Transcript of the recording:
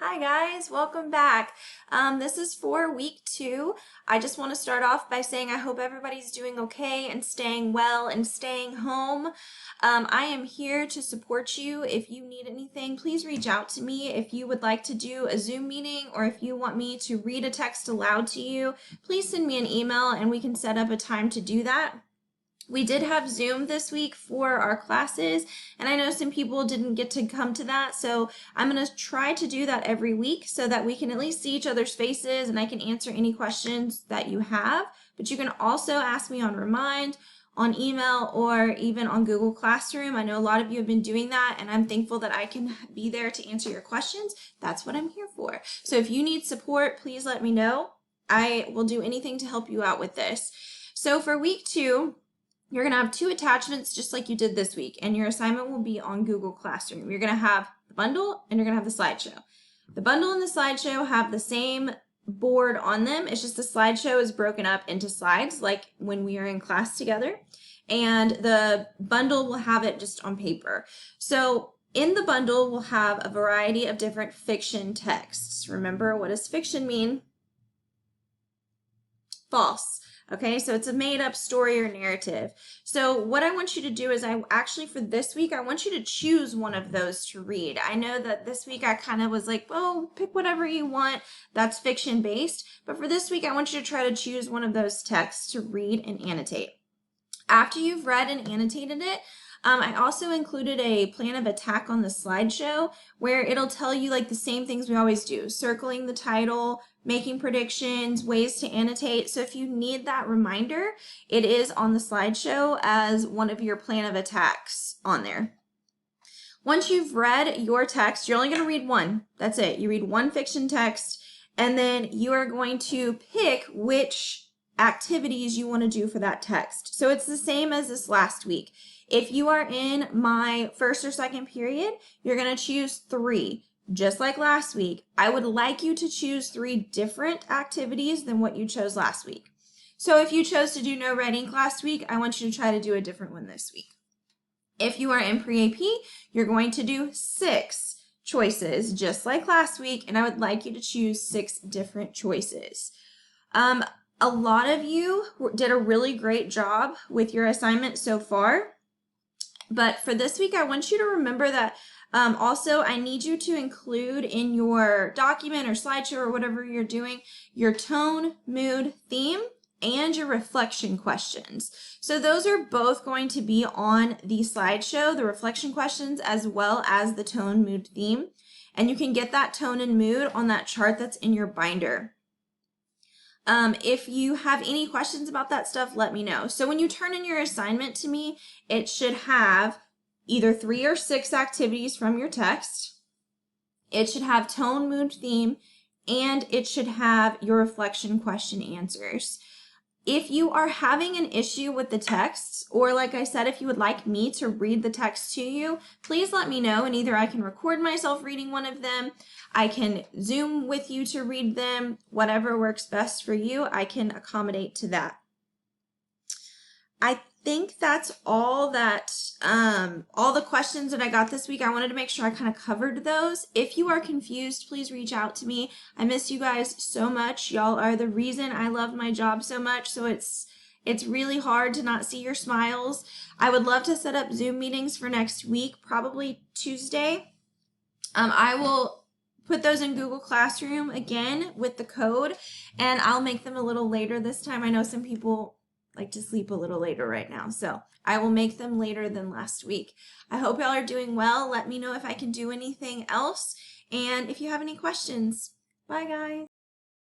Hi guys, welcome back. This is for week 2. I just want to start off by saying I hope everybody's doing okay and staying well and staying home. I am here to support you. If you need anything, please reach out to me. If you would like to do a Zoom meeting or if you want me to read a text aloud to you, please send me an email and we can set up a time to do that. We did have Zoom this week for our classes, and I know some people didn't get to come to that, so I'm going to try to do that every week so that we can at least see each other's faces and I can answer any questions that you have. But you can also ask me on Remind, on email, or even on Google Classroom. I know a lot of you have been doing that, and I'm thankful that I can be there to answer your questions. That's what I'm here for. So if you need support, please let me know. I will do anything to help you out with this. So for week 2, you're going to have 2 attachments just like you did this week, and your assignment will be on Google Classroom. You're going to have the bundle and you're going to have the slideshow. The bundle and the slideshow have the same board on them. It's just the slideshow is broken up into slides like when we are in class together, and the bundle will have it just on paper. So in the bundle, we'll have a variety of different fiction texts. Remember, what does fiction mean? False. Okay, so it's a made-up story or narrative. So what I want you to do is for this week, I want you to choose one of those to read. I know that this week I kind of was like, oh, pick whatever you want that's fiction-based. But for this week, I want you to try to choose one of those texts to read and annotate. After you've read and annotated it, I also included a plan of attack on the slideshow where it'll tell you like the same things we always do, circling the title, making predictions, ways to annotate. So if you need that reminder, it is on the slideshow as one of your plan of attacks on there. Once you've read your text, you're only going to read one. That's it. You read one fiction text, and then you are going to pick which activities you want to do for that text. So it's the same as this last week. If you are in my first or second period, you're going to choose 3. Just like last week, I would like you to choose 3 different activities than what you chose last week. So if you chose to do no writing last week, I want you to try to do a different one this week. If you are in pre-AP, you're going to do 6 choices, just like last week, and I would like you to choose 6 different choices. A lot of you did a really great job with your assignment so far, but for this week, I want you to remember that also, I need you to include in your document or slideshow or whatever you're doing your tone, mood, theme, and your reflection questions. So those are both going to be on the slideshow, the reflection questions, as well as the tone, mood, theme. And you can get that tone and mood on that chart that's in your binder. If you have any questions about that stuff, let me know. So when you turn in your assignment to me, it should have either 3 or 6 activities from your text. It should have tone, mood, theme, and it should have your reflection question answers. If you are having an issue with the text, or like I said, if you would like me to read the text to you, please let me know, and either I can record myself reading one of them, I can Zoom with you to read them, whatever works best for you, I can accommodate to that. I think that's all the questions that I got this week. I wanted to make sure I kind of covered those. If you are confused, please reach out to me. I miss you guys so much. Y'all are the reason I love my job so much, so it's really hard to not see your smiles. I would love to set up Zoom meetings for next week, probably Tuesday. I will put those in Google Classroom again with the code, and I'll make them a little later this time. I know some people like to sleep a little later right now, so I will make them later than last week. I hope y'all are doing well. Let me know if I can do anything else, and if you have any questions. Bye, guys.